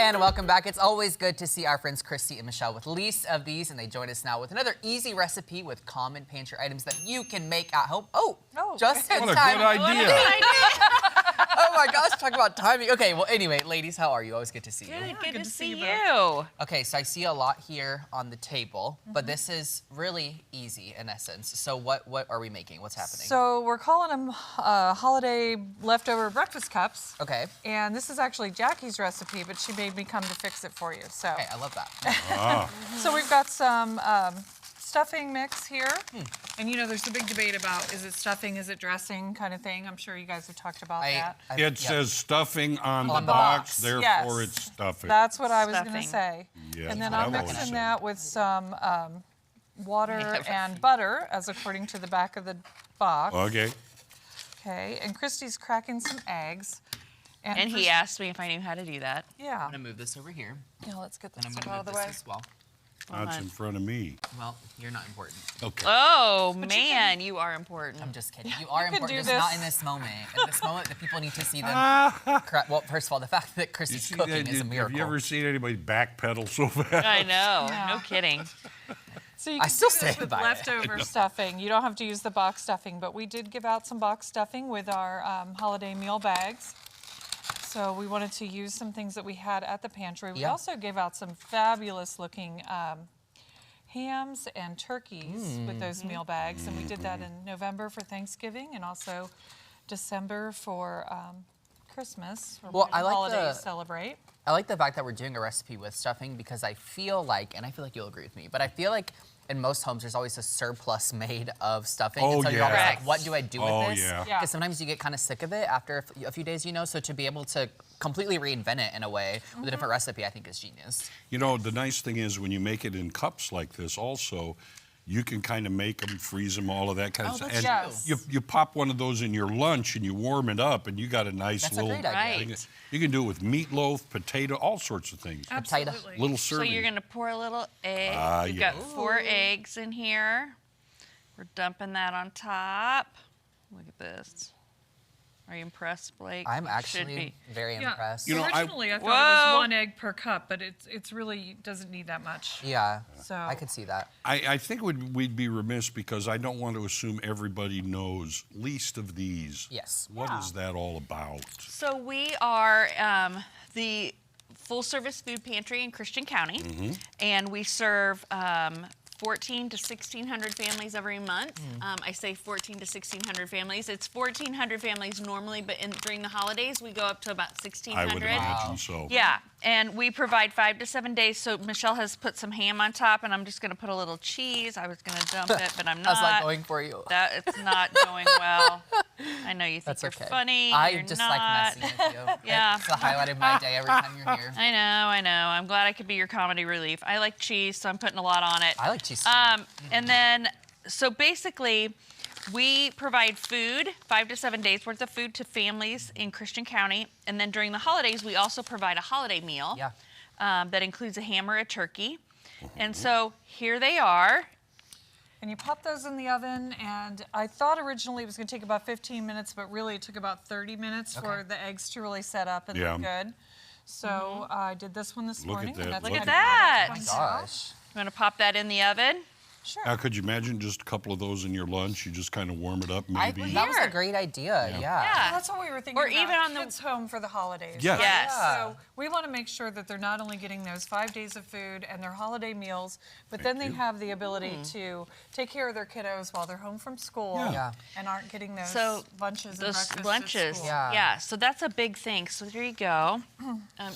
And welcome back. It's always good to see our friends Christy and Michelle with least of these, and they join us now with another easy recipe with common pantry items that you can make at home. Just in what time. a good idea. Oh my gosh, talk about timing. Okay, well, anyway, ladies, how are you? Always good to see you. Good to see you. Okay, so I see a lot here on the table, but this is really easy in essence. So what are we making? What's happening? So we're calling them holiday leftover breakfast cups. Okay. And this is actually Jackie's recipe, but she made me come to fix it for you. So, Okay, I love that. so we've got some stuffing mix here. And you know, there's a big debate about is it stuffing, is it dressing kind of thing. I'm sure you guys have talked about that. It says stuffing on the the box, box. therefore Yes. it's stuffing. That's what I was going to Stuffing. say. Yeah, And then that's I'm what I was mixing saying. that with some water and butter, as according to the back of the box. Okay. Okay, and Christy's cracking some eggs. And he for- asked me if I knew how to do that. Yeah. I'm gonna move this over here, Yeah, let's get and this I'm stuff gonna out of move the this way. as well. That's in front of me. Well, you're not important. Okay. Oh, man, you are important. I'm just kidding. You are can important, do just not this. in this moment. In this moment, the people need to see them. Well, first of all, the fact that You Christy's see cooking that? is a miracle. Have you ever seen anybody backpedal so fast? I know. Yeah. No kidding. So you I can still do this stand with by it. leftover stuffing. You don't have to use the box stuffing, but we did give out some box stuffing with our holiday meal bags. So we wanted to use some things that we had at the pantry. We Yeah. also gave out some fabulous looking hams and turkeys with those meal bags. And we did that in November for Thanksgiving and also December for Christmas, or Well, when I like holidays the- celebrate. I like the fact that we're doing a recipe with stuffing because I feel like, and I feel like you'll agree with me, but I feel like in most homes there's always a surplus made of stuffing. Oh, and so you're always yeah. like, what do I do with Oh, this? yeah. Yeah. Because sometimes you get kind of sick of it after a few days, you know, so to be able to completely reinvent it in a way with a different recipe, I think is genius. You know, the nice thing is when you make it in cups like this also, you can kind of make them, freeze them, all of that kind of stuff. that's And true. you pop one of those in your lunch and you warm it up and you got a nice That's a little great idea. thing. Right. You can do it with meatloaf, potato, all sorts of things. Potato. Absolutely. Little So serving. you're going to pour a little egg. We've yeah. got 4 eggs in here. We're dumping that on top. Look at this. Are you impressed, Blake? I'm You should actually be. very impressed. You know, Originally, I thought it Whoa. was 1 egg per cup, but it's really doesn't need that much. Yeah, So- I could see that. I think we'd be remiss because I don't want to assume everybody knows least of these. Yes. What is that all about? So we are the full-service food pantry in Christian County, and we serve 1,400 to 1,600 families every month. I say 1,400 to 1,600 families. It's 1,400 families normally, but during the holidays, we go up to about 1,600. I would imagine so. Yeah, and we provide 5 to 7 days. So Michelle has put some ham on top, and I'm just going to put a little cheese. I was going to dump it, but I'm I not. was like going for you. That it's not going well. I know you think That's you're okay. funny. I you're just not. like messing with you. Yeah. It's the highlight of my day every time you're here. I know. I'm glad I could be your comedy relief. I like cheese, so I'm putting a lot on it. I like cheese too. And then, so basically, we provide food, 5 to 7 days worth of food to families in Christian County. And then during the holidays, we also provide a holiday meal Yeah. that includes a ham or a turkey. And so here they are. And you pop those in the oven, and I thought originally it was going to take about 15 minutes, but really it took about 30 minutes for the eggs to really set up and look good. So I did this one this Look at morning. that, and that's look what at I that. comes Oh my out. gosh. I'm going to pop that in the oven. Sure. Now, could you imagine just a couple of those in your lunch? You just kind of warm it up, maybe. That was a Here. great idea. Yeah. Yeah. That's what we were thinking Or about. even on the- Kids home for the holidays. Yes. Yes. So we want to make sure that they're not only getting those 5 days of food and their holiday meals, but then they have the ability to take care of their kiddos while they're home from school Yeah. and aren't getting those So lunches and those breakfasts lunches. at school. Yeah. So that's a big thing. So there you go.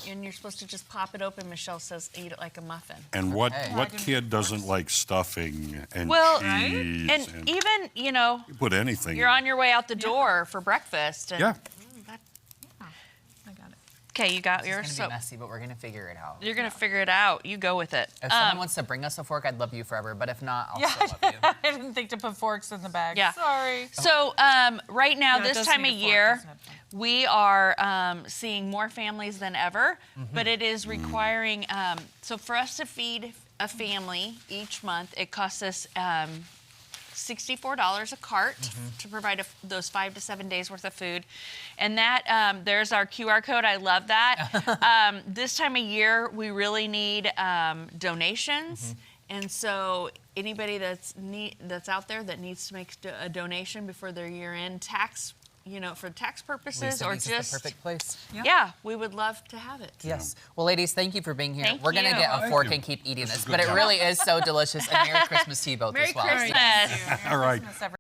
And you're supposed to just pop it open. Michelle says eat it like a muffin. And what Okay. what kid doesn't like stuffing and Well, cheese and even, you know, you put anything? you're on your way out the door for breakfast. And Yeah. I got it. Okay, you got It's yours. gonna So be messy, but we're gonna figure it out. you're gonna figure it out. You go with it. If someone wants to bring us a fork, I'd love you forever. But if not, I'll still love you. I didn't think to put forks in the bag. Yeah. Sorry. So right now, Yeah, it this does time of need a fork, year, doesn't it? we are seeing more families than ever, but it is requiring, so for us to feed a family each month, it costs us $64 a cart to provide those 5 to 7 days worth of food. And that, there's our QR code. I love that. This time of year, we really need donations. And so anybody that's out there that needs to make a donation before their year-end tax, for tax purposes Lisa, or this is just the perfect place. yeah, we would love to have it. Yes. Well, ladies, thank you for being here. Thank We're gonna you. get a Thank fork you. and keep eating this, good but it job. really is so delicious. And Merry Christmas to you both Merry as well. Christmas. All right. Christmas, everyone.